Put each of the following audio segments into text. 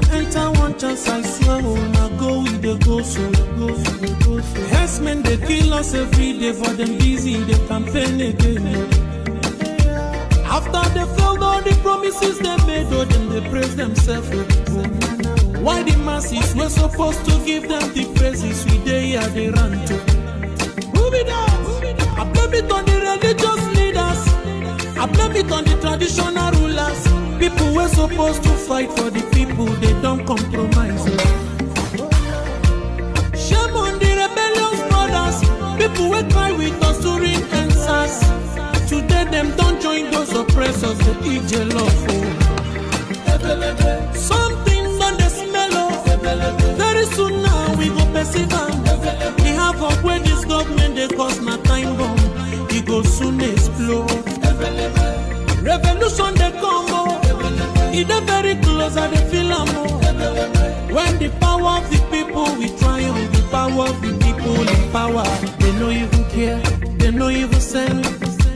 now enter one chance, I swear, oh, now go with the go so, go so, go so. Herdsmen, they kill us every day for them busy, they campaign again. After they failed all the promises they made, oh, then they praise themselves. Why the masses were supposed to give them the praises we they here they run to? Move it up. I blame it on the religious leaders. I blame it on the traditional rulers. People were supposed to fight for the people, they don't compromise. Shame on the rebellious brothers. People will cry with us during answers. Today them don't join those oppressors, they eat jello. Something on the smell of. Very soon now we go perceive them. We have up where this government they cause my time bomb. It go soon explode. Revolution they come up. It's very close and they feel more. When the power of the people we triumph, the power of the people in power. They no even care, they no even send.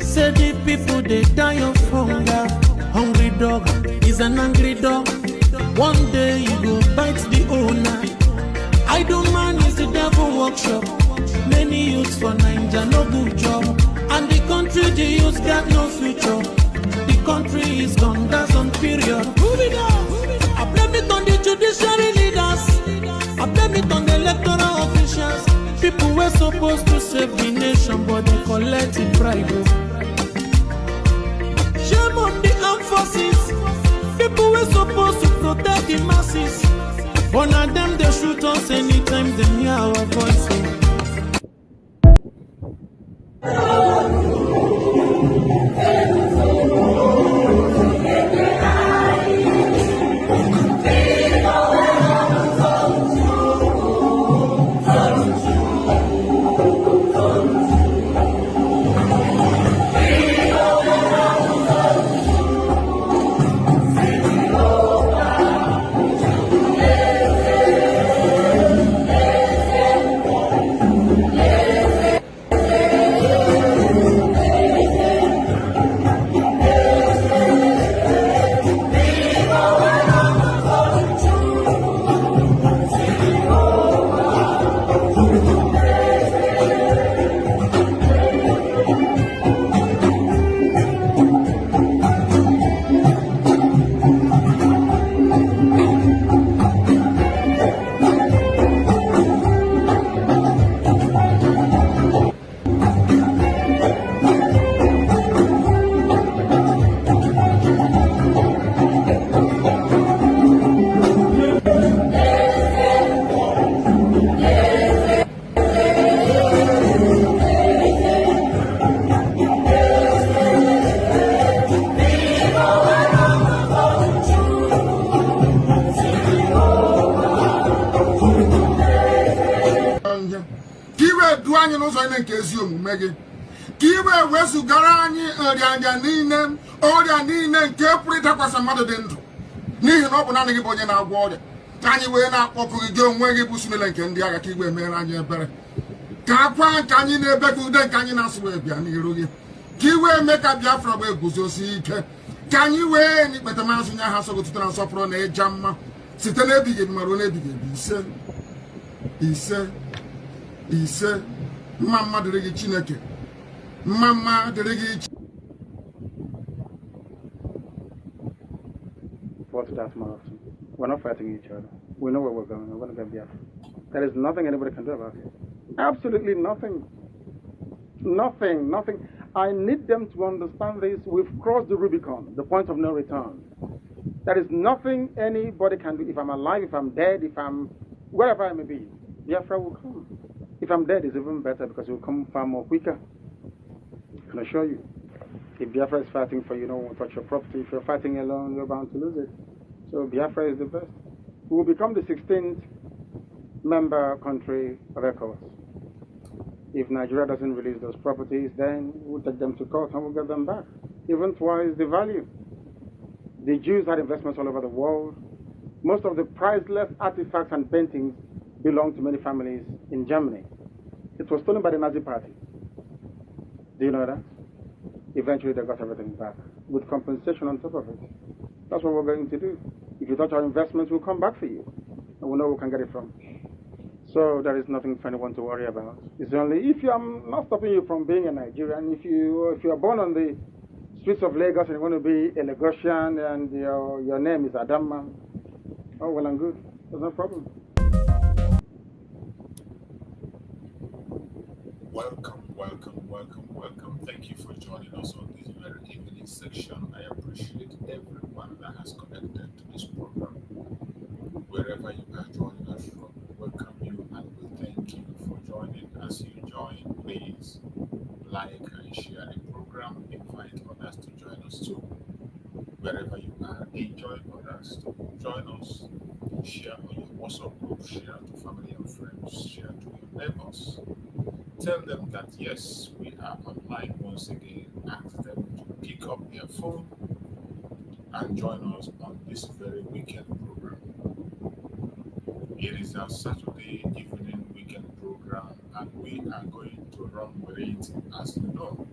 Say the people they die of hunger. Hungry dog is an angry dog. One day you go bite the owner. Idle man is the devil workshop. Many youths for Nigeria no good job. And the country the youths got no future. The country is gone, that's on period. Move it up. I blame it on the judiciary leaders. I blame it on the electoral officials. People were supposed to save the nation, but they collect it private. Shame on the armed forces. People were supposed to protect the masses. But now them they shoot us anytime they hear our voice. Kiwe wesu garani orianja nine oria nine nke purita kwa samado dendro nihi no bu nani bonye na agwo oria anyi we na akpoku gi onwe gi busumele nke ndi aga kiwe mere anyi ebere ka akwa nke anyi na ebe ku de nke anyi na asu we bia ni iru gi kiwe meka Biafra we guzosi ike ka anyi we ni petamasu nya ha so go tutana sopro na ejamma site na ebige maro na ebige ise mama deregi chineke mama deregi. What's that, Martin? We're not fighting each other. We know where we're going. We're going to get Biafra. There is nothing anybody can do about it. Absolutely nothing. Nothing. I need them to understand this. We've crossed the Rubicon, the point of no return. There is nothing anybody can do. If I'm alive, if I'm dead, if I'm wherever I may be, Biafra will come. If I'm dead, it's even better because it will come far more quicker. I can assure you. If Biafra is fighting for you, no one will touch your property. If you're fighting alone, you're bound to lose it. So Biafra is the best. We will become the 16th member country of ECOWAS. If Nigeria doesn't release those properties, then we'll take them to court and we'll get them back. Even twice the value. The Jews had investments all over the world. Most of the priceless artifacts and paintings belong to many families in Germany. It was stolen by the Nazi Party. Do you know that? Eventually they got everything back with compensation on top of it. That's what we're going to do. If you thought our investments will come back for you, and we know we can get it from. So there is nothing for anyone to worry about. It's only if I'm not stopping you from being a Nigerian. If you are born on the streets of Lagos and you want to be a Lagosian and your name is Adamma, oh well and good. There's no problem. Welcome. Thank you for joining us on this very evening section. I appreciate everyone that has connected to this program. Wherever you are joining us from, we welcome you and we thank you for joining. As you join, please like and share the program. Invite others to join us too. Wherever you are, enjoy others to join us. Share on your WhatsApp group, share to family and friends, share to your neighbors. Tell them that yes, we are online once again. Ask them to pick up their phone and join us on this very weekend program. It is our Saturday evening weekend program, and we are going to run with it. As you know,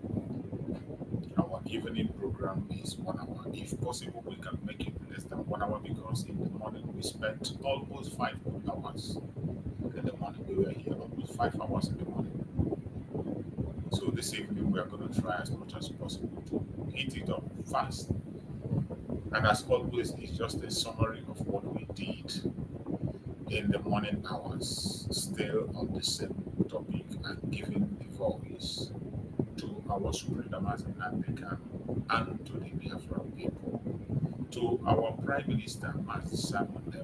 our evening program is 1 hour. If possible, we can make it less than 1 hour because in the morning we spent almost 5 hours. In the morning, we were here almost 5 hours in the morning. So this evening we are going to try as much as possible to hit it up fast. And as always, it's just a summary of what we did in the morning hours, still on the same topic and giving the voice to our Supreme Leader Mazi Nnamdi Kanu and to the Biafran people, to our Prime Minister Mazi Nnamdi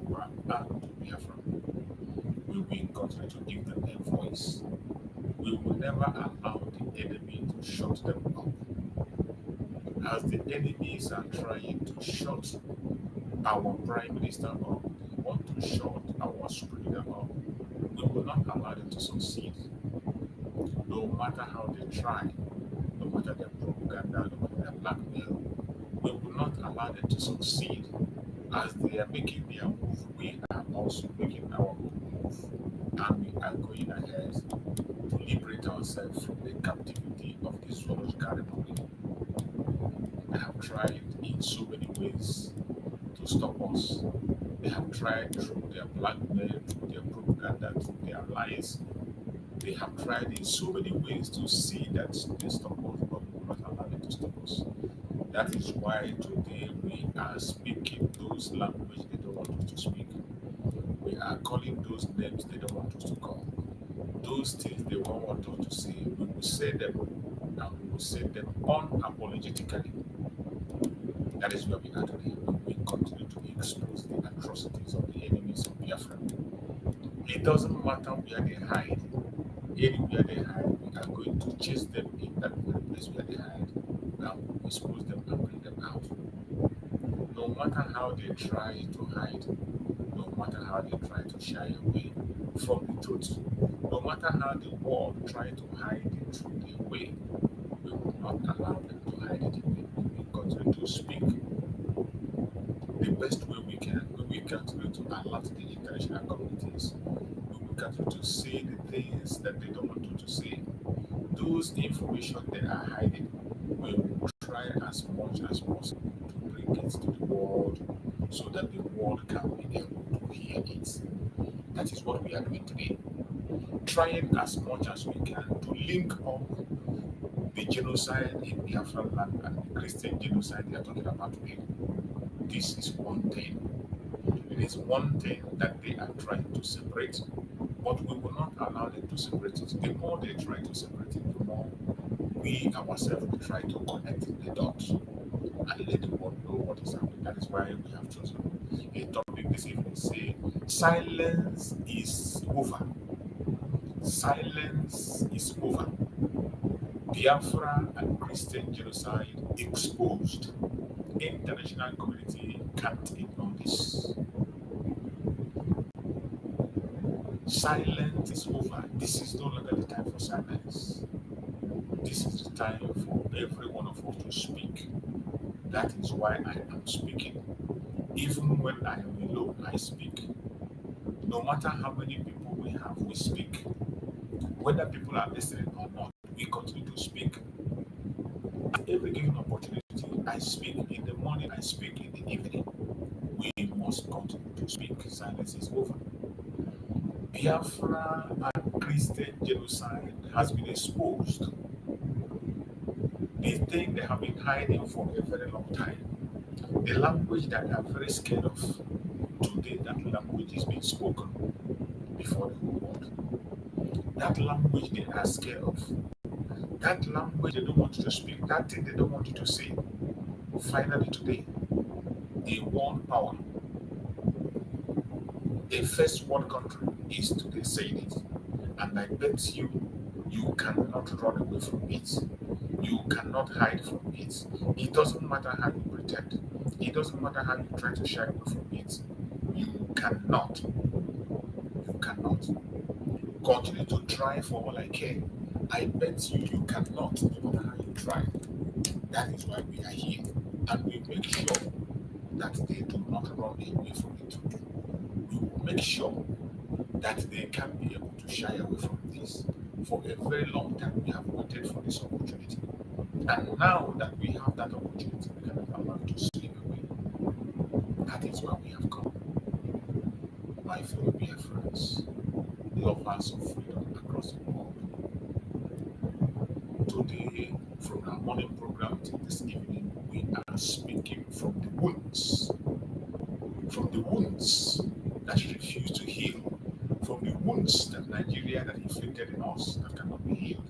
and to Biafra. We will continue to give them a voice. We will never allow the enemy to shut them up. As the enemies are trying to shut our Prime Minister up, they want to shut our Supreme Leader up, we will not allow them to succeed. No matter how they try, no matter their propaganda, no matter their blackmail, we will not allow them to succeed. As they are making their move, we are also making our own move. And we are going ahead to liberate ourselves from the captivity of this zoological republic. They have tried in so many ways to stop us. They have tried through their blackmail, through their propaganda, through their lies. They have tried in so many ways to see that they stop us, but we will not allow them to stop us. That is why today we are speaking those languages they don't want us to speak. We are calling those names they don't want us to call. Those things they won't want us to say, we will say them, and we will say them unapologetically. That is where we are today. We will continue to expose the atrocities of the enemies of Biafra. It doesn't matter where they hide. Anywhere they hide, we are going to chase them in that very place where they hide. Now we will expose them and bring them out. No matter how they try to hide, no matter how they try to shy away from the truth, no matter how the world try to hide the truth away, we will not allow them to hide it away. We will continue to speak the best way we can. We will continue to alert the international communities. We will continue to say the things that they don't want you to say. Those information they are hiding, we will try as much as possible to bring it to the world so that the world can be able to hear it. That is what we are doing today. Trying as much as we can to link up the genocide in Biafra land and the Christian genocide they are talking about today. This is one thing. It is one thing that they are trying to separate, but we will not allow them to separate it. The more they try to separate it, the more we ourselves will try to connect the dots and let the world know what is happening. That is why we have chosen a topic this evening. Say, silence is over. Silence is over. Biafra and Christian genocide exposed. International community can't ignore this. Silence is over. This is no longer the time for silence. This is the time for every one of us to speak. That is why I am speaking. Even when I am alone, I speak. No matter how many people we have, we speak. Whether people are listening or not, we continue to speak. At every given opportunity, I speak. In the morning, I speak. In the evening, we must must continue to speak. Silence is over. Biafra and Christian genocide has been exposed. This thing they have been hiding for a very long time. The language that they are very scared of. Today, that language is being spoken before the whole world. That language they are scared of. That language they don't want you to speak. That thing they don't want you to say. Finally, today, a world power, a first world country is today saying it. And I bet you, you cannot run away from it. You cannot hide from it. It doesn't matter how you pretend. It doesn't matter how you try to shy away from it. You cannot. You cannot. Continue to try for all I care. I bet you, you cannot, no matter how you try. That is why we are here. And we make sure that they do not run away from it. We will make sure that they can be able to shy away from this. For a very long time, we have waited for this opportunity. And now that we have that opportunity, we cannot allow it to slip away. That is why we have come. My fellow Biafrans, lovers of freedom across the world. Today, from our morning program till this evening, we are speaking from the wounds that refuse to heal, from the wounds that Nigeria that inflicted in us that cannot be healed.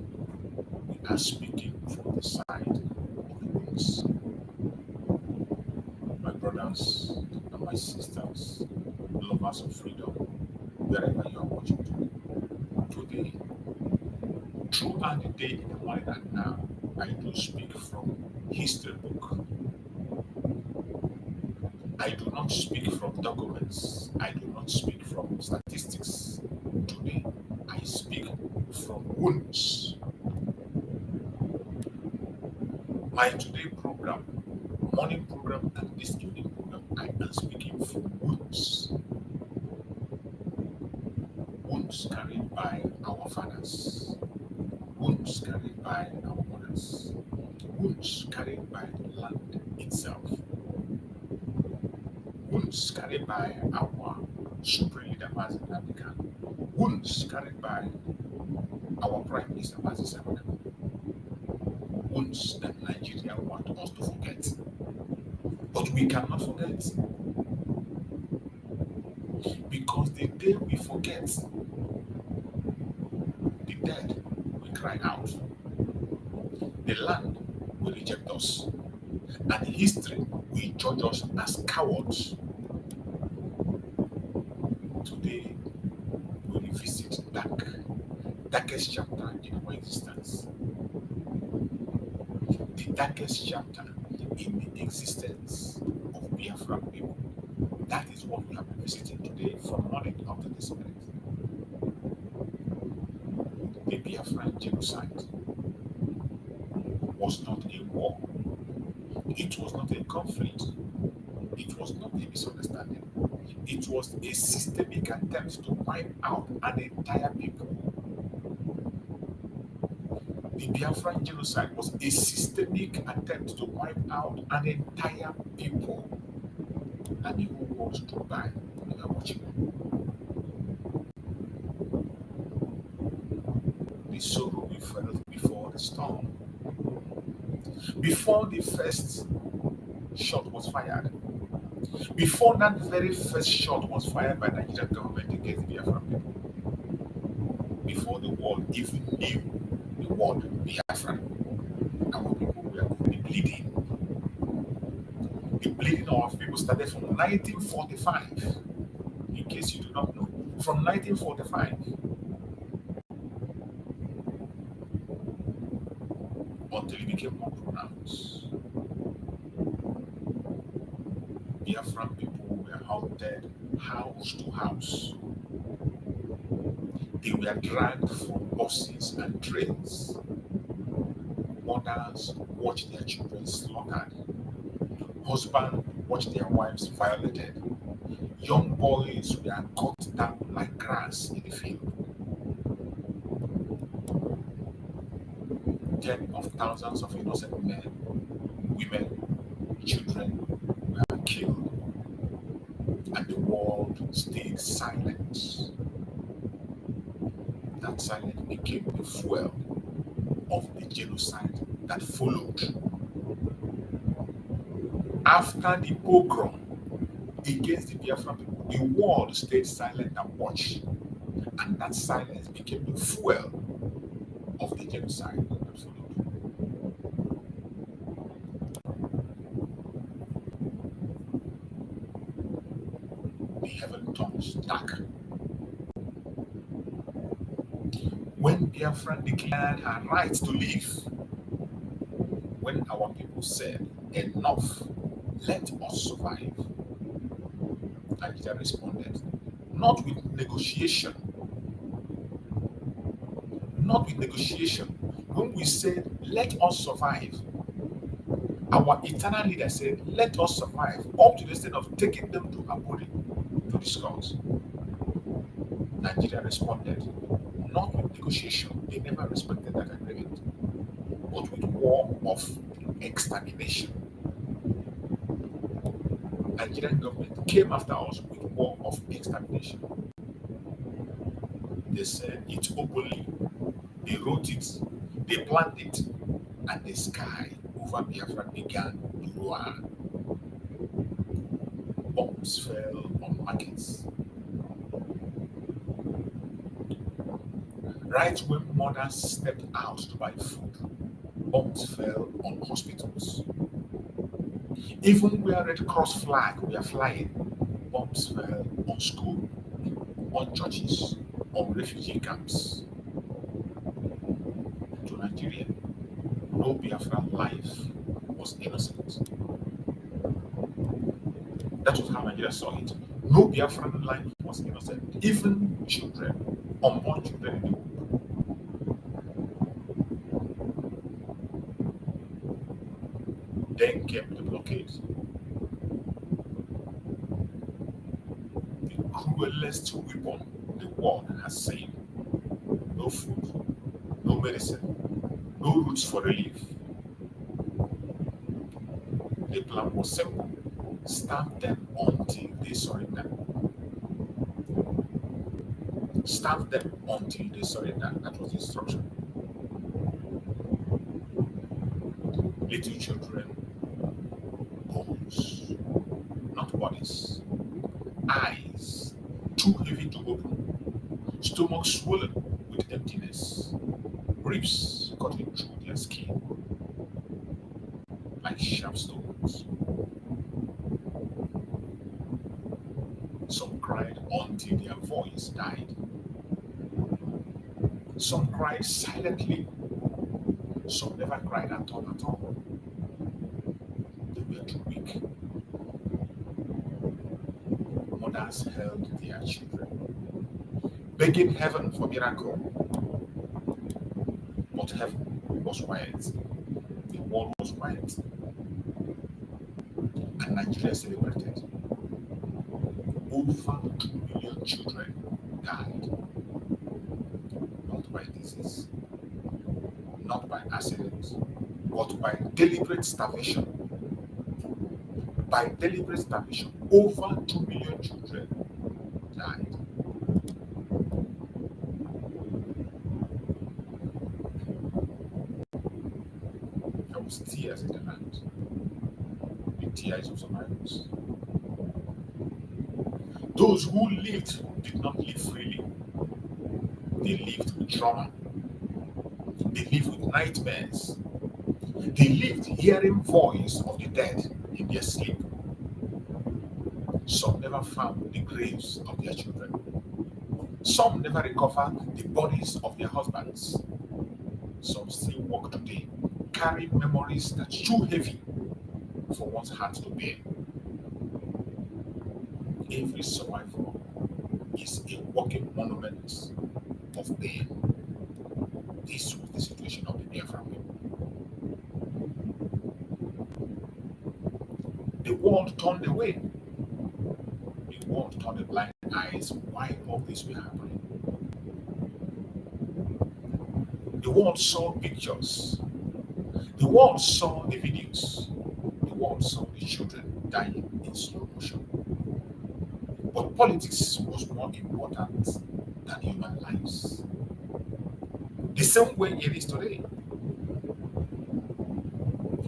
We are speaking from the side of the wounds. My brothers and my sisters, lovers of freedom, wherever you are watching today, throughout the day, in the morning and now, I do speak from history book. I do not speak from documents. I do not speak from statistics. Today, I speak from wounds. My today program, morning program, and this evening program, I am speaking from wounds. Wounds carried by our fathers. Wounds carried by our mothers. Wounds carried by the land itself. Wounds carried by our Supreme Leader Mazi Nnamdi Kanu. Wounds carried by our Prime Minister Mazi Nnamdi. Wounds that Nigeria want us to forget. But we cannot forget. Because the day we forget, the dead will cry out. The land will reject us. And history will judge us as cowards. Today, we revisit darkest chapter in our existence. The darkest chapter in the existence of Biafran people. That is what we have been visiting today from morning up to this minute. The Biafran genocide was not a war. It was not a conflict. It was not a misunderstanding. It was a systemic attempt to wipe out an entire people. The Biafran genocide was a systemic attempt to wipe out an entire people. And the whole world stood by and are watching. The sorrow we felt before the storm. Before the first shot was fired. Before that very first shot was fired by the Nigerian government against the Biafran people. Before the world even knew the word Biafra, our people were going to be bleeding. The bleeding of our people started from 1945. In case you do not know, from 1945 until it became more pronounced. Biafran people were hunted house to house. They were dragged from buses and trains. Mothers watched their children slaughtered. Husbands watched their wives violated. Young boys were cut down like grass in the field. Tens of thousands of innocent men, women, children were killed. And stayed silent. That silence became the fuel of the genocide that followed. After the pogrom against the Biafra people, the world stayed silent and watched. And that silence became the fuel of the genocide that followed. The heaven turns dark. When Biafra declared her right to live, when our people said, enough, let us survive, Nigeria responded, not with negotiation. Not with negotiation. When we said, let us survive, our eternal leader said, let us survive, up to the extent of taking them to Aburi to discuss. Nigeria responded, not with negotiation. They never respected that agreement, but with war of extermination. Nigerian government came after us with war of extermination. They said it openly. They wrote it, they planned it, and the sky over Biafra began to roar. Bombs fell on markets. Right when mothers stepped out to buy food, bombs fell on hospitals. Even where Red Cross flag were flying, bombs fell on schools, on churches, on refugee camps. To Nigeria, no Biafran life was innocent. That was how Nigeria saw it. No Biafran life was innocent. Even children, unborn children in the womb. Then came the blockade. The cruelest weapon the world has seen. No food, no medicine, no routes for relief. The plan was simple. Starve them until they surrender. Starve them until they surrender. That was the instruction. Little children, bones, not bodies, eyes too heavy to open, stomach swollen with emptiness, ribs cutting through their skin like sharp stones. Some cried until their voice died. Some cried silently. Some never cried at all. They were too weak. Mothers held their children, begging heaven for miracle. But heaven was quiet. The world was quiet. And Nigeria celebrated. Over 2 million children died. Not by disease, not by accident, but by deliberate starvation. By deliberate starvation, over 2 million children died. There was tears in the land, the tears of survivors. Those who lived did not live freely. They lived with trauma. They lived with nightmares. They lived hearing voice of the dead in their sleep. Some never found the graves of their children. Some never recovered the bodies of their husbands. Some still walk today, carrying memories that's too heavy for one's heart to bear. Every survivor is a walking monument of pain. This was the situation of the Biafran people. The world turned away. The world turned a blind eyes why all this were happening. The world saw pictures. The world saw the videos. The world saw the children dying in slow motion. But politics was more important than human lives. The same way it is today.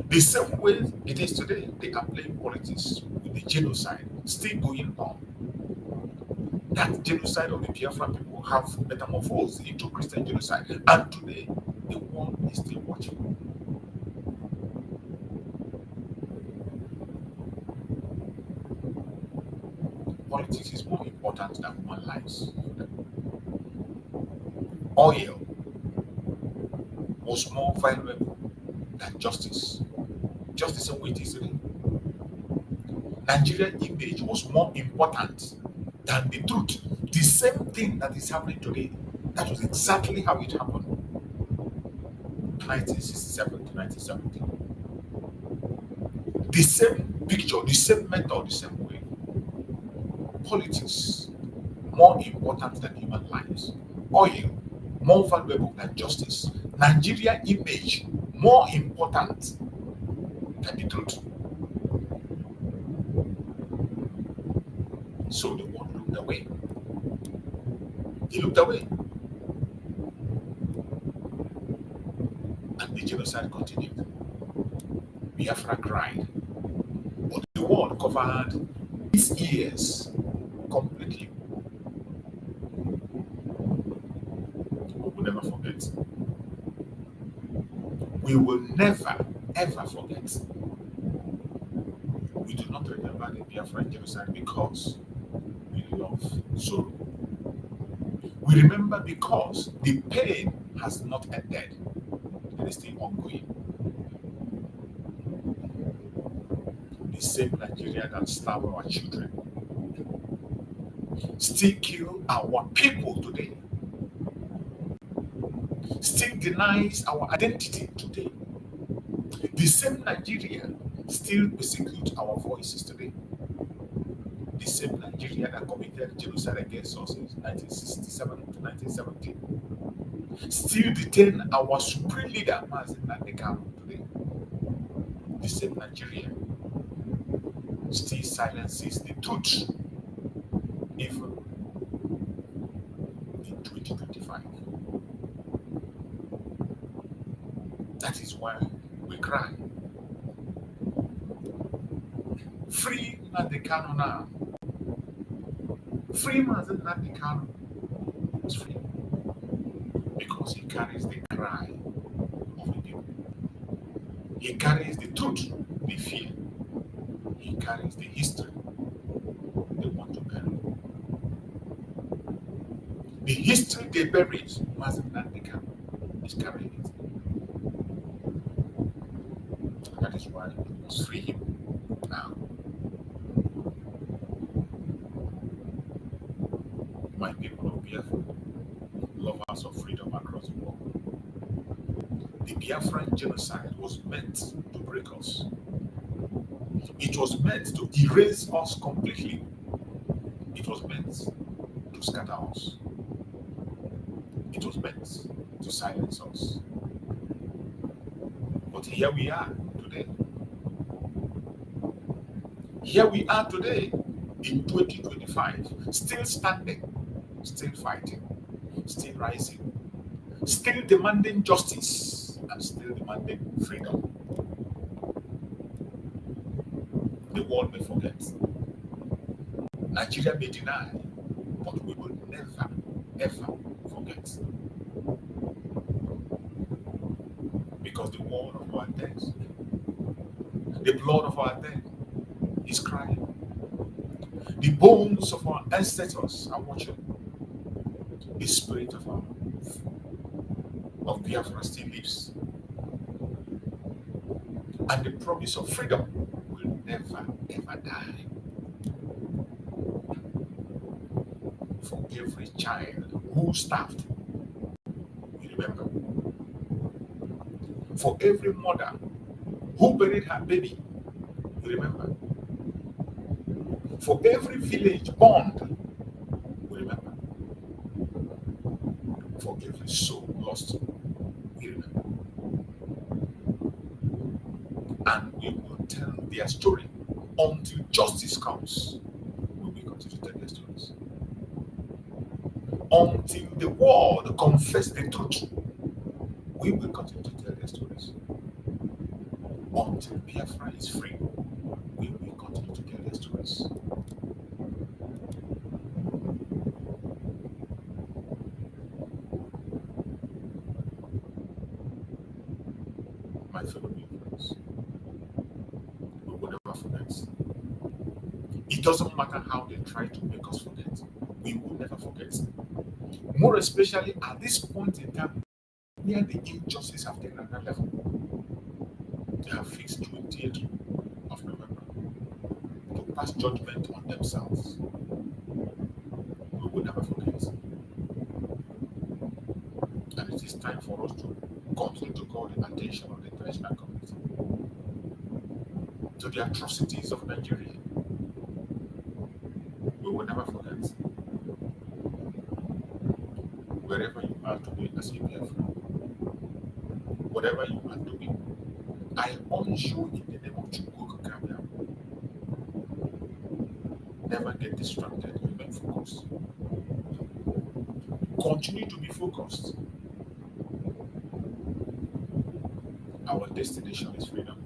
The same way it is today, they are playing politics with the genocide still going on. That genocide of the Biafra people have metamorphosed into Christian genocide. And today, the world is still watching. Politics is more important than human lives. Oil was more valuable than justice. Justice and it is today. Nigerian image was more important than the truth. The same thing that is happening today. That was exactly how it happened. 1967 to 1970. The same picture, the same method, the same way. Politics more important than human lives. Oil more valuable than justice. Nigeria image more important than the truth. So the world looked away. He looked away. And the genocide continued. Biafra cried. But the world covered its ears completely. We will never forget. We will never, ever forget. We do not remember the Biafran genocide because we love sorrow. We remember because the pain has not ended. It is still ongoing. The same Nigeria that starve our children still kill our people today. Still denies our identity today. The same Nigeria still persecutes our voices today. The same Nigeria that committed genocide against us in 1967 to 1970 still detain our supreme leader, Mazi Nnamdi Kanu, today. The same Nigeria still silences the truth even in 2025. That is why we cry. Free Nnamdi Kanu now. Free Mazi Nnamdi Kanu is free because he carries the cry of the people. He carries the truth they feel. He carries the history they want to bury. The history they buried, Mazi Nnamdi Kanu is carrying it. That is why we must free him now. My people of Biafra, lovers of freedom across the world. The Biafran genocide was meant to break us. It was meant to erase us completely. It was meant to scatter us. It was meant to silence us. But here we are today. Here we are today in 2025, still standing, still fighting, still rising, still demanding justice, and still demanding freedom. The world may forget. Nigeria may deny, but we will never, ever forget. Because the word of our dead, the blood of our dead is crying. The bones of our ancestors are watching. The spirit of Biafra still lives. And the promise of freedom will never, ever die. For every child who starved, we remember. For every mother who buried her baby, we remember. For every village burned, we remember. For every soul lost, we remember. And we will tell their story until justice comes. We will continue to tell their story. until the world confess the truth, we will continue to tell their stories. Until Biafra is free, we will continue to tell their stories. My fellow Biafrans, we will never forget. It doesn't matter how they try to make us forget. We will never forget. More especially at this point in time, where the injustice have taken another level. They have fixed 28th of November to pass judgment on themselves. We will never forget. And it is time for us to continue to call the attention of the international community to the atrocities of Nigeria. We will never forget. Wherever you are today as a Biafra, whatever you are doing, I urge you in the name of Chukwu. Never get distracted. Remain focused. Continue to be focused. Our destination is freedom.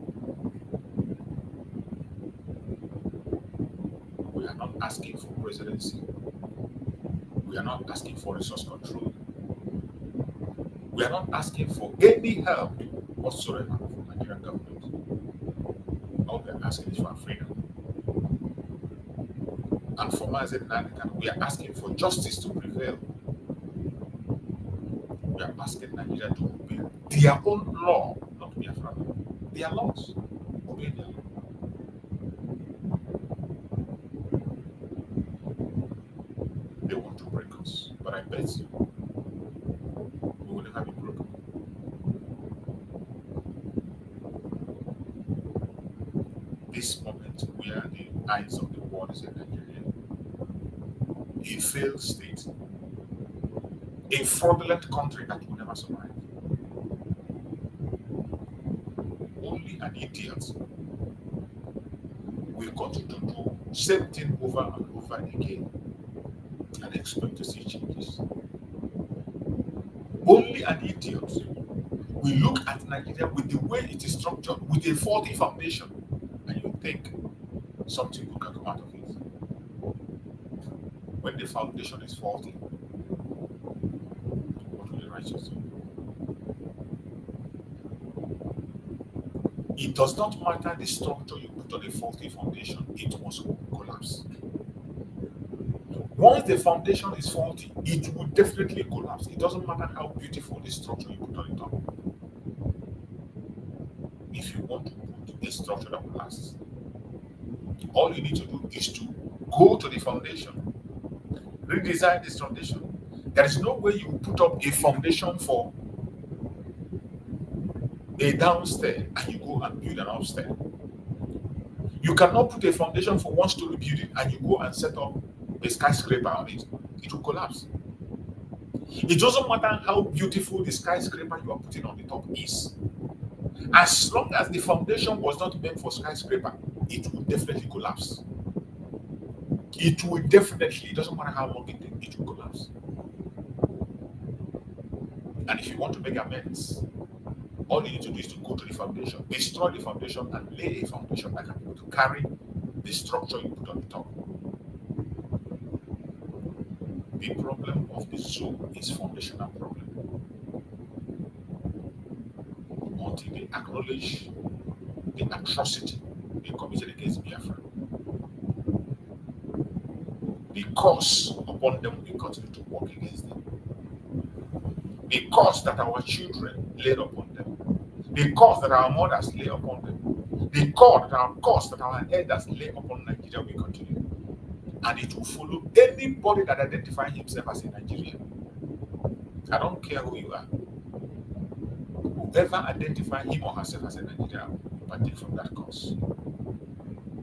We are not asking for presidency. We are not asking for resource control. We are not asking for any help whatsoever from the Nigerian government. All we are asking is for freedom. And for Mazi Nnamdi Kanu, we are asking for justice to prevail. We are asking Nigeria to obey their own law, not Biafra. Their laws. Obey their law. They want to break us, but I bet you we will never be broken. This moment where the eyes of the world is in Nigeria, a failed state, a fraudulent country that will never survive. Only an idiot will continue to do same thing over and over again and expect to see changes. Only an idiot will look at Nigeria with the way it is structured, with a faulty foundation, and you think something good can come out of it. When the foundation is faulty, what will the righteous do? It does not matter the structure you put on a faulty foundation, it must collapse. Once the foundation is faulty, it will definitely collapse. It doesn't matter how beautiful the structure you put on the top. If you want to put a structure that will last, all you need to do is to go to the foundation, redesign this foundation. There is no way you put up a foundation for a downstairs and you go and build an upstairs. You cannot put a foundation for one-story building and you go and set up a skyscraper on it. It will collapse. It doesn't matter how beautiful the skyscraper you are putting on the top is. As long as the foundation was not meant for skyscraper, it will definitely collapse. It will definitely, it doesn't matter how long it will collapse. And if you want to make amends, all you need to do is to go to the foundation, destroy the foundation, and lay a foundation that can be able to carry the structure you put on the top. The problem of the zoo is foundational problem. Until they acknowledge the atrocity they committed against Biafra, the curse upon them will continue to work against them. The curse that our children laid upon them, the curse that our mothers lay upon them, the curse that our elders lay upon Nigeria will continue. And it will follow anybody that identifies himself as a Nigerian. I don't care who you are. Whoever identifies him or herself as a Nigerian will partake from that cause.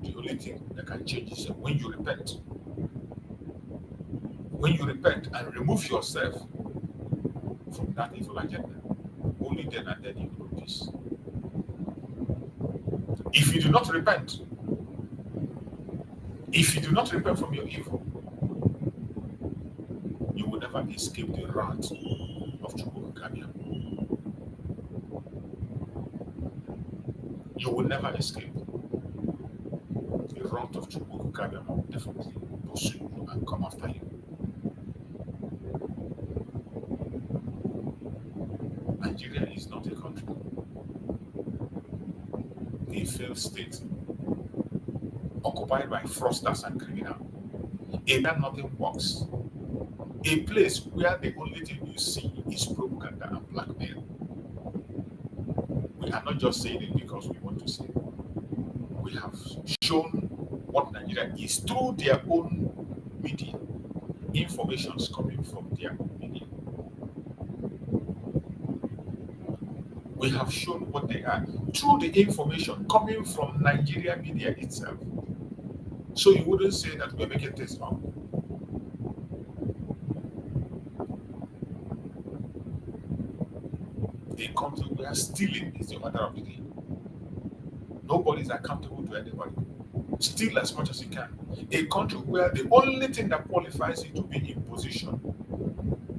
The only thing that can change is when you repent. When you repent and remove yourself from that evil agenda, only then and then you will know peace. If you do not repent, from your evil, you will never never escape the wrath of Chukwukabiam. You will never escape. The wrath of Chukwukabiam will definitely pursue you and come after you. Nigeria is not a country. A failed state occupied by fraudsters and criminals. A man nothing works. A place where the only thing you see is propaganda and blackmail. We are not just saying it because we want to say it. We have shown what Nigeria is through their own media. Informations coming from their own media. We have shown what they are through the information coming from Nigeria media itself. So you wouldn't say that we're making this up. A country where stealing is the order of the day. Nobody is accountable to anybody. Steal as much as you can. A country where the only thing that qualifies you to be in position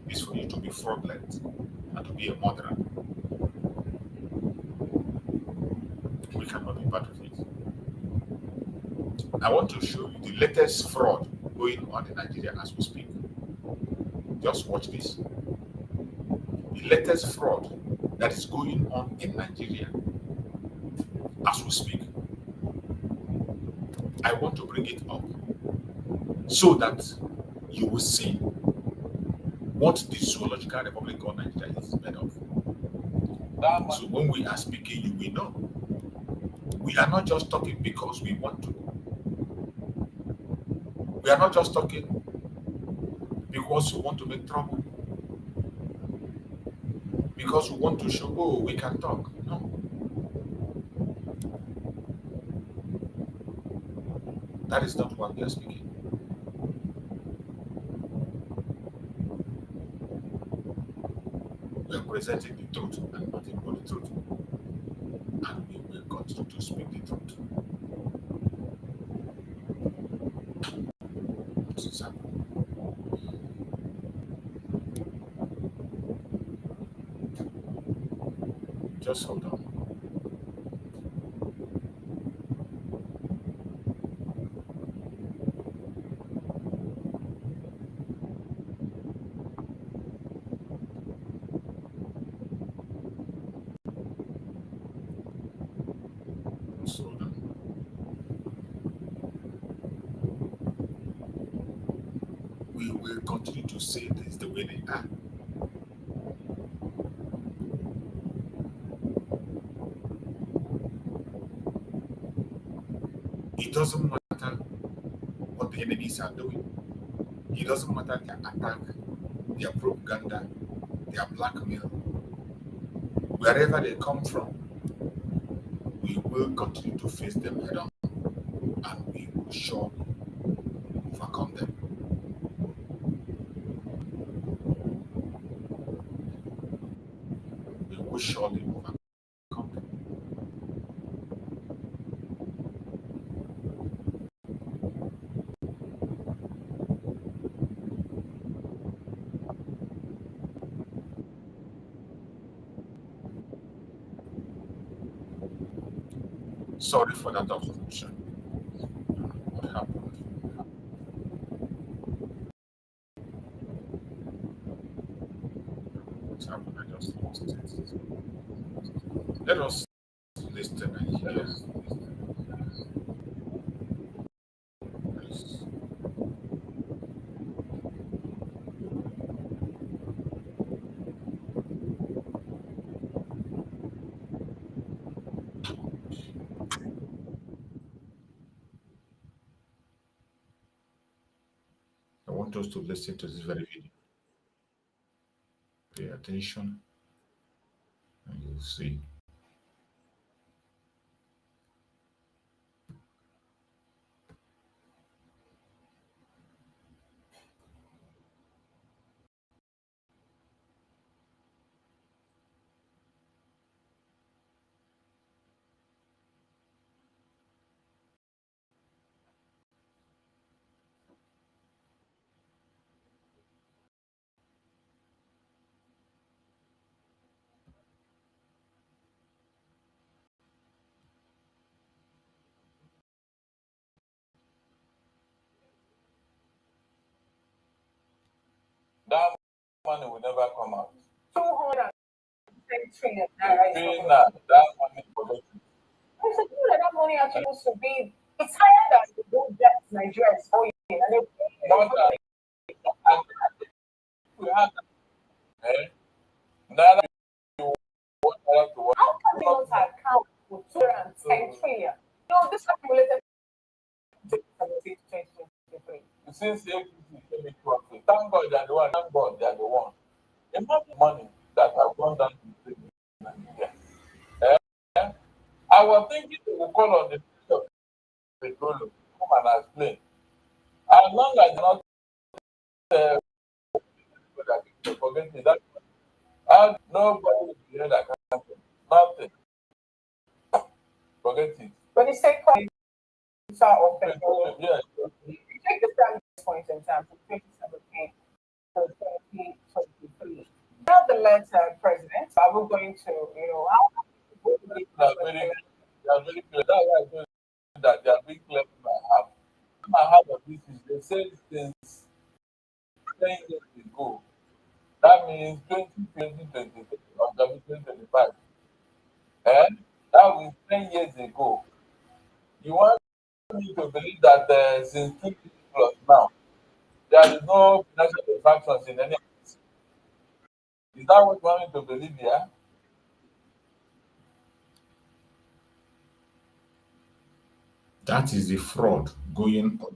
is for you to be fraudulent and to be a murderer. We cannot be part of it. I want to show you the latest fraud going on in Nigeria as we speak. Just watch this. The latest fraud that is going on in Nigeria as we speak. I want to bring it up so that you will see what the zoological republic of Nigeria is made of. So when we are speaking, you will know. We are not just talking because we want to. We are not just talking because we want to make trouble. Because we want to show, oh, we can talk. No. That is not what we are speaking. We are presenting the truth and nothing but the truth. And we will continue to speak the truth. This is happening. Just hold on. Just hold on. We will continue to say things the way they are. It doesn't matter what the enemies are doing. It doesn't matter their attack, their propaganda, their blackmail. Wherever they come from, we will continue to face them head on and we will surely overcome them. We will surely overcome them. Sorry for that obstruction. What happened? What happened? I just lost it. Let us listen and hear. Please. I want us to listen to this very video. Pay attention and you'll see. that money will never come out. 210 trillion naira. That money collected. I said, you know that money actually supposed to be, it's higher than the gold debt Nigeria is owing. And they More than we have that you want to work. how can we not account for 210 trillion? No, this accumulated 2023. Since APC came into office, thank God they are the one. Thank God they are the one. The amount of money that have gone down to Nigeria. I was thinking they will call on the Ministry of Petroleum to come and explain. As long as not forget me, that nobody will be held accountable. Nothing. Forget it. When you say of petroleum, Yes. you take the standard point in time from 2017 to 2023. Now the letter, President, are we going to, how They are very clear. That's why I told you that they are very clear in my heart. In my heart of this is they said since 10 years ago. That means 2023 or 2025. And that was 10 years ago. You want me to believe that since 2 years plus now, there is no financial transactions in any of this. Is that what you want me to believe here? That is the fraud going on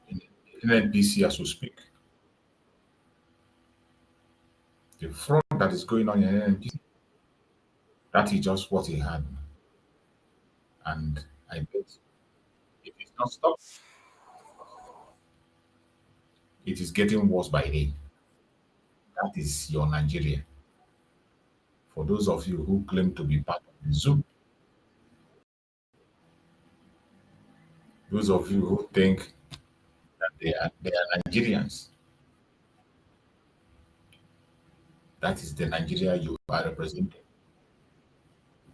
in NNPC as we speak. The fraud that is going on in NNPC, that is just what he had. And I bet it is not stopped. It is getting worse by day. That is your Nigeria. For those of you who claim to be part of the zoo, those of you who think that they are Nigerians, that is the Nigeria you are representing.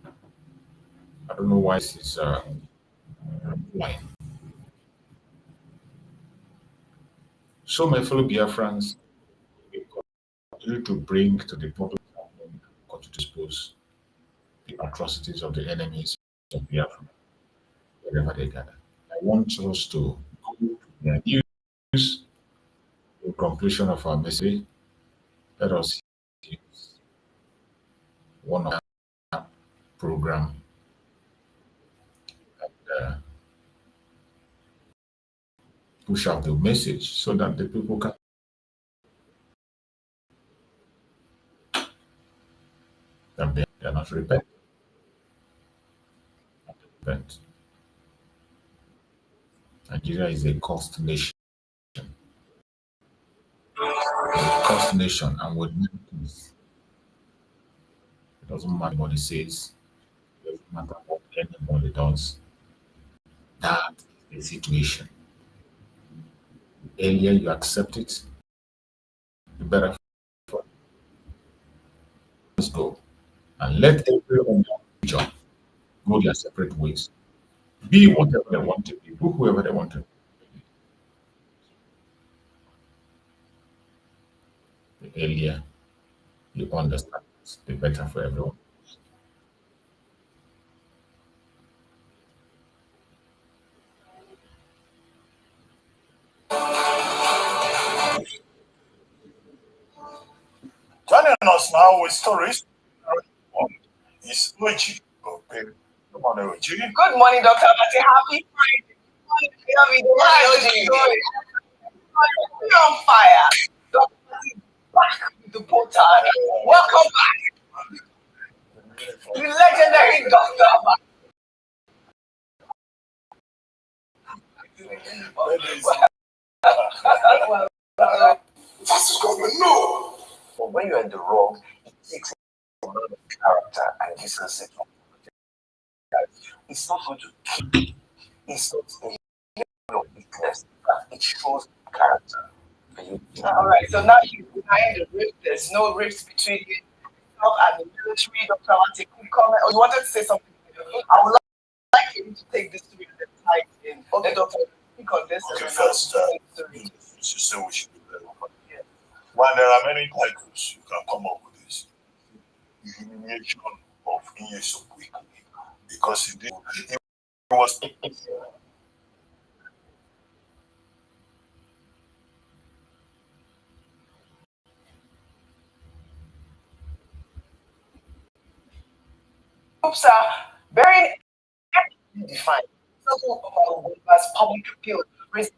I don't know why this is why. So, my fellow Biafrans, we continue to bring to the public and continue to expose the atrocities of the enemies of Biafra wherever they gather. I want us to go to their news in conclusion of our message. Let us use one of our program and push out the message so that the people can that they are not repent. Nigeria is a cursed nation. A cursed nation, and with peace. It doesn't matter what it says, it doesn't matter what anybody does. That is the situation. The earlier you accept it, the better for you. Let's go. And let everyone future go their separate ways. Be whatever they want to be, do whoever they want to be. The earlier you understand this, the better for everyone. Joining us now with stories is Oji. Okay. Good morning, Oji. Good morning, Dr. Mati. Happy Friday. Oji. We're on fire. Dr. Mati back with the portal. Welcome back. The legendary Dr. Mati. That's government, no. But when you're in the wrong, it takes a lot of character and decency. It's not going to keep. It's not a level of weakness. It shows character. All right, so now you're behind the rift. There's no rift between yourself and the military. Dr. Mati, quick comment. Or you wanted to say something? I would like you to take this to the type in. Okay, Doctor, speak on this. Okay, first, you say we should do that. When there are many titles, you can come up with this humiliation of Inyeso quickly because it was. Groups are very defined. As public appeal. This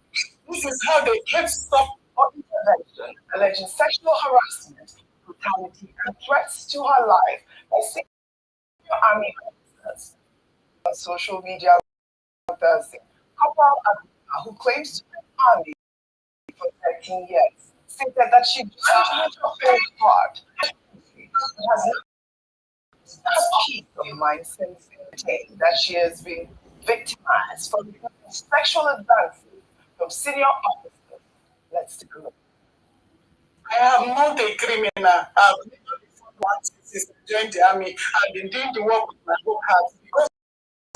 is how they can stop or intervention, alleging sexual harassment, brutality, and threats to her life by senior army officers on social media on Thursday. Corporal Abdullah, who claims to be in the army for 13 years, stated that she joined with her faith heart. It has not peace of mind since the day that she has been victimized for sexual advances from senior officers. Let's take a look. I am not a criminal. I've never before once since I joined the army. I've been doing the work with my whole heart because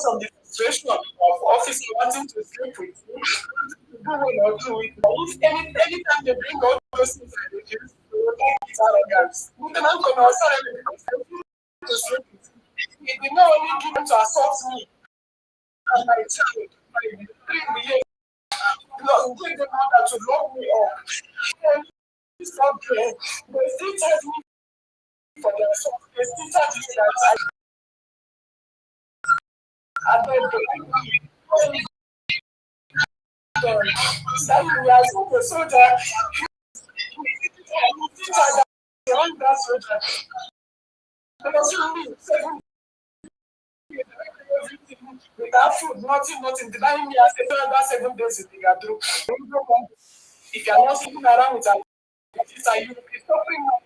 of the frustration of officer wanting to sleep with me, wanting to do one or do it. Anytime they bring all those things I refuse to take it arrogance. Then I'm going to sorry because I refuse to sleep with me. He did not only give them to assault me and my child, my 3 years. Lord, take them out that to lock me up. And it's not there. They still charge me for their assault. They still charge me that I beg them. That we are so a soldier. That soldier. Because you 7 without food, nothing. Denying me as a 7 days they are through. If you are not sitting around with a sister, you will be suffering much.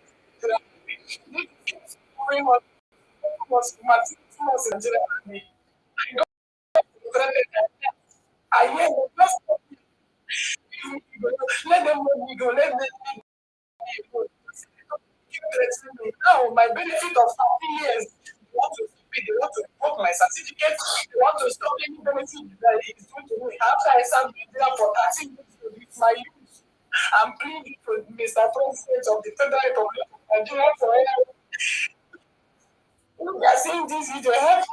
I hear just let them let me go, let them go. Now, my benefit of 30 years, they want to stop it, they want to revoke my certificate, they want to stop any benefit that is due to me. After I served there for 30 years with my youth, I'm pleading for Mr. President of the Federal Republic of Nigeria for help. We are seeing this video, help.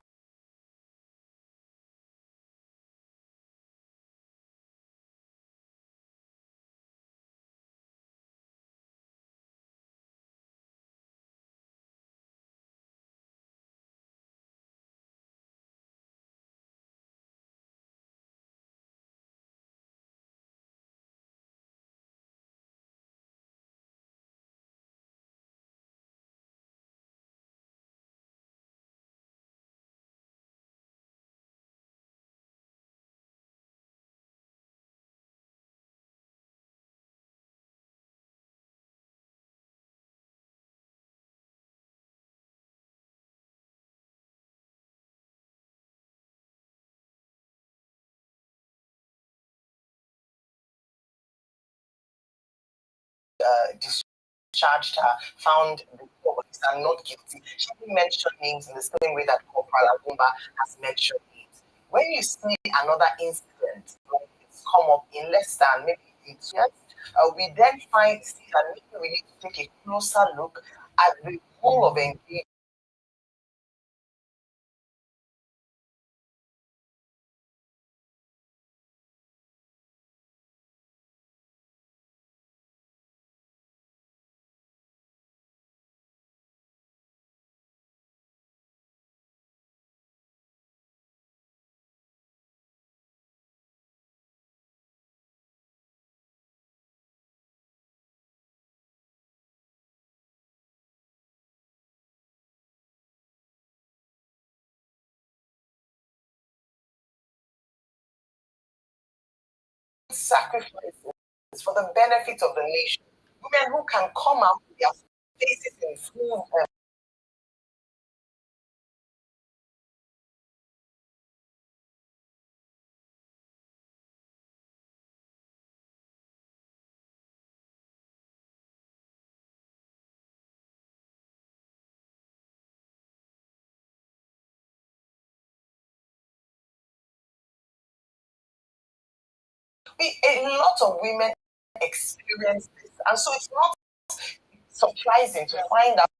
Discharged her, found the officer not guilty. She didn't mention names in the same way that Corporal Agumba has mentioned it. When you see another incident like it's come up in less than maybe 8 years, we then see that maybe we need to take a closer look at the role of engagement. Sacrifices for the benefit of the nation. Women who can come out with their faces in full. A lot of women experience this, and so it's not surprising to find out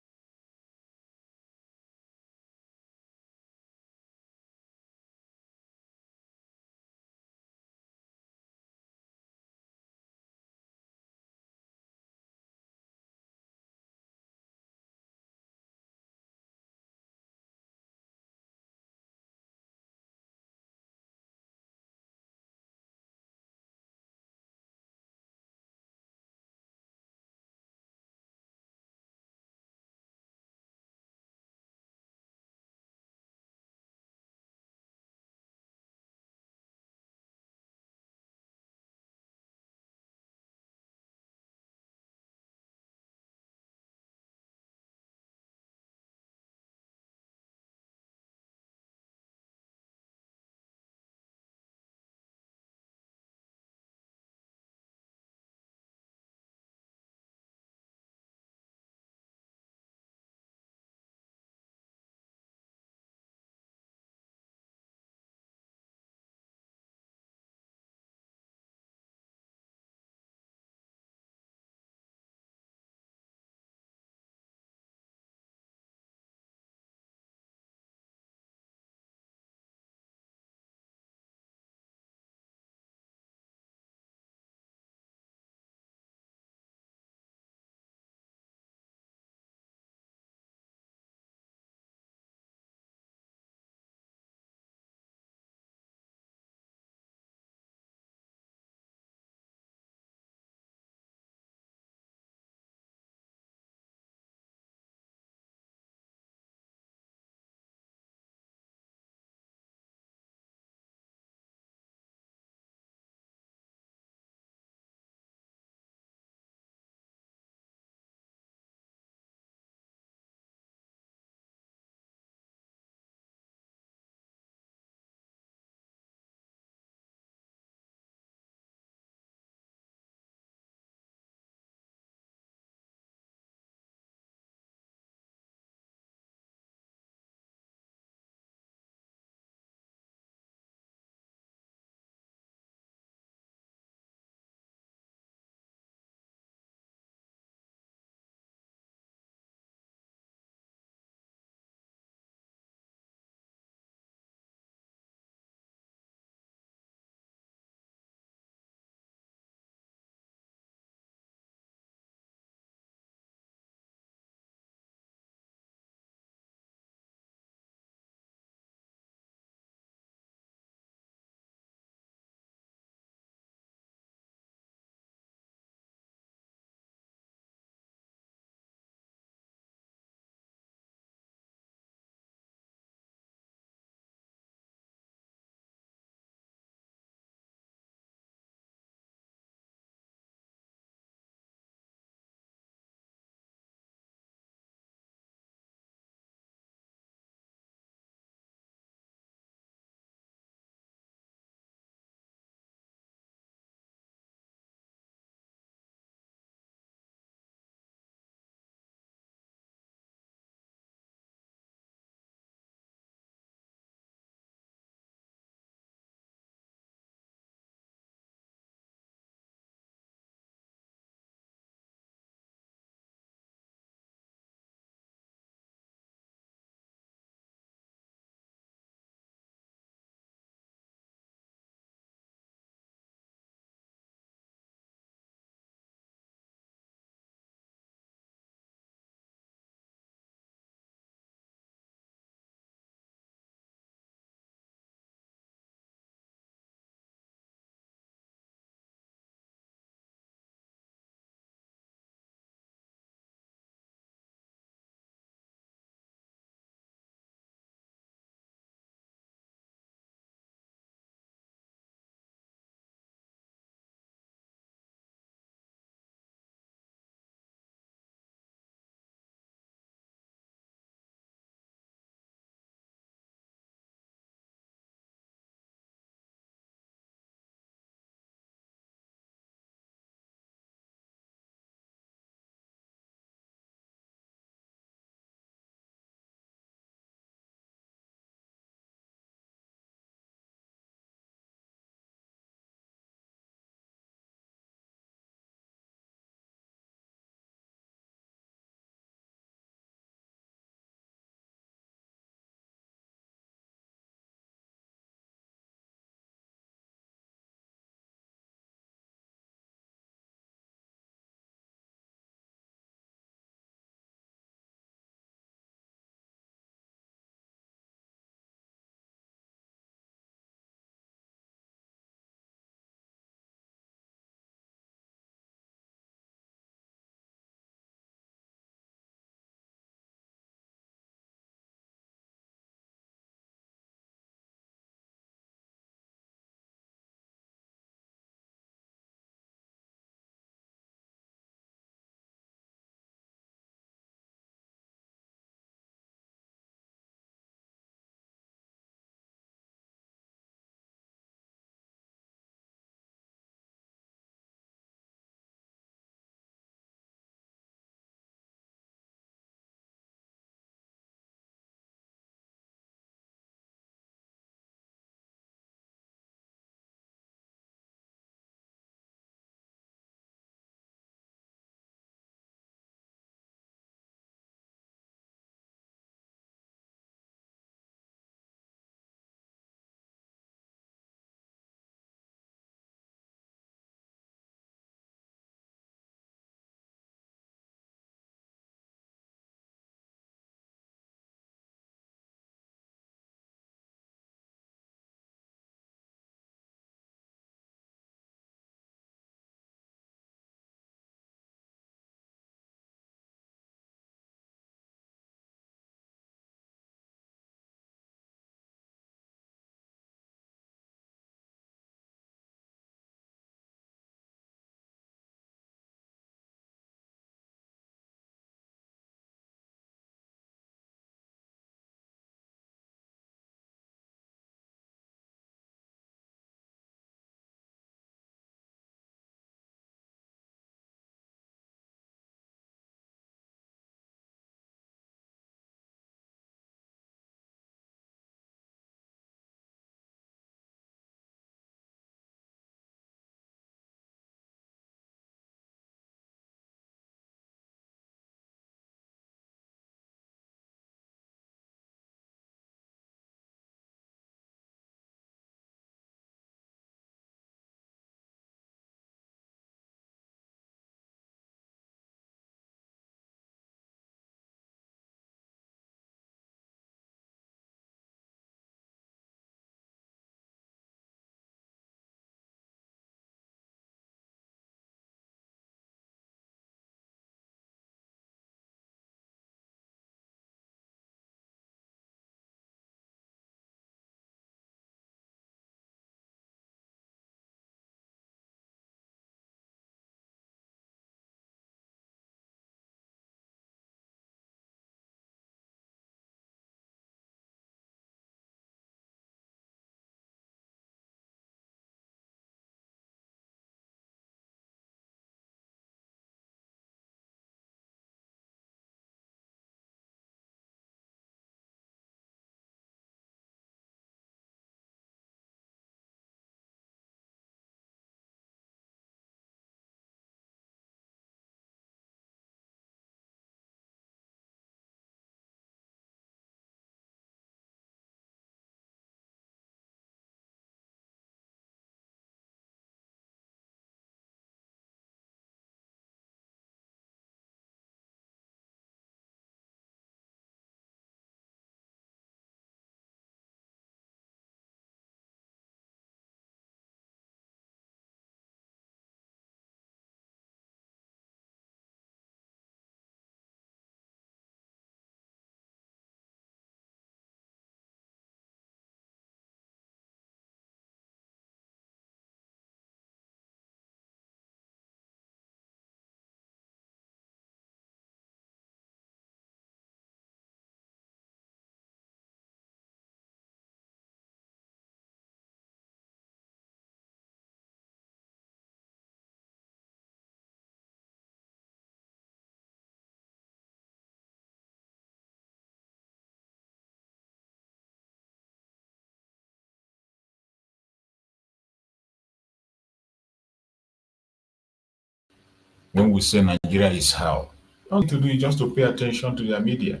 when we say Nigeria is hell, all you to do is just to pay attention to their media.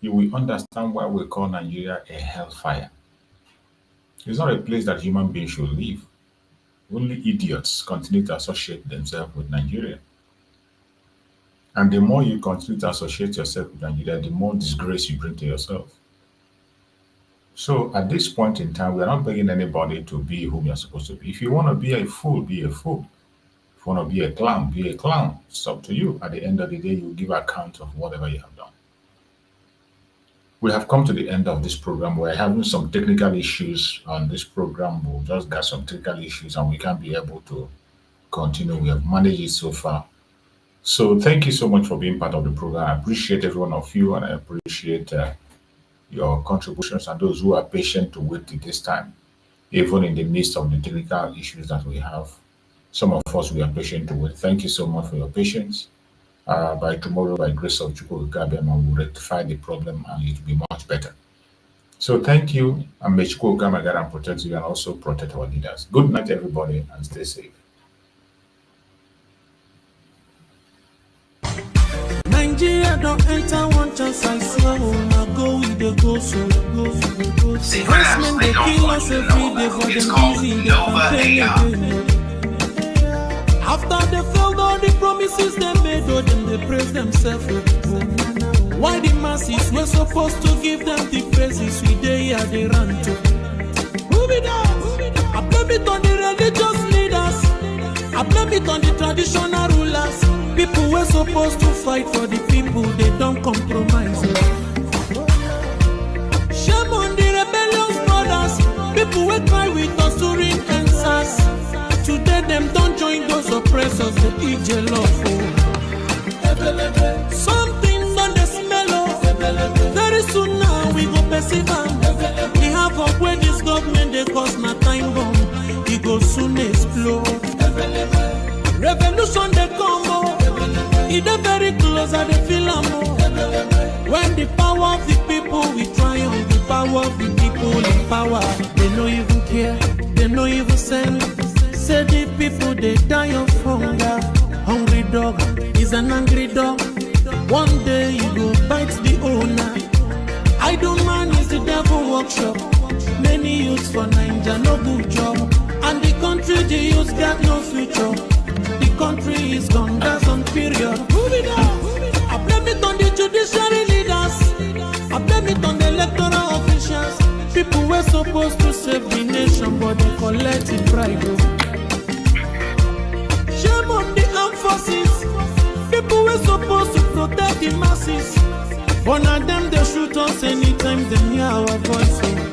You will understand why we call Nigeria a hellfire. It's not a place that human beings should live. Only idiots continue to associate themselves with Nigeria. And the more you continue to associate yourself with Nigeria, the more disgrace you bring to yourself. So at this point in time, we are not begging anybody to be whom you're supposed to be. If you want to be a fool, be a fool. If you want to be a clown, be a clown. It's up to you. At the end of the day, you give account of whatever you have done. We have come to the end of this program. We're having some technical issues on this program. We'll just got some technical issues and we can't be able to continue. We have managed it so far. So thank you so much for being part of the program. I appreciate every one of you and I appreciate your contributions and those who are patient to wait till this time, even in the midst of the technical issues that we have. Some of us, we are patient to wait. Thank you so much for your patience. By tomorrow, by grace of Chukwu Gabiama, we will rectify the problem and it will be much better. So thank you, and may Chukwu Gabiama protect you and also protect our leaders. Good night, everybody, and stay safe. Nigeria don't enter one chance, I swear, I go with the go, so go. Husband, they kill us every day, but them busy, they campaign again. After they failed all the promises they made, oh, them they praise themselves. Why the masses were supposed to give them the praises we they here they run to? Move it down. I blame it on the religious leaders. I blame it on the traditional rulers. People were supposed to fight for the people, they don't compromise. Shame on the rebellious brothers. People will cry with us during answers. Today them don't join those oppressors, they eat jollof. Something on the smell of. Very soon now we go perceive. We have up where this government they cause my time bomb. It go soon explode. Revolution they come. It's very close and they feel when the power of the people we triumph, the power of the people in power. They no even care, they no even send. Say the people they die of hunger. Hungry dog is an angry dog. One day you go bite the owner. Idle man is the devil workshop. Many youths for Nigeria no good job. And the country the youths got no future. The country is gone, that's on period. Move it on. I blame it on the judiciary leaders. I blame it on the electoral officials. People were supposed to save the nation, but they collected bribe. Shame on the armed forces. People were supposed to protect the masses. One of them they shoot us anytime they hear our voice.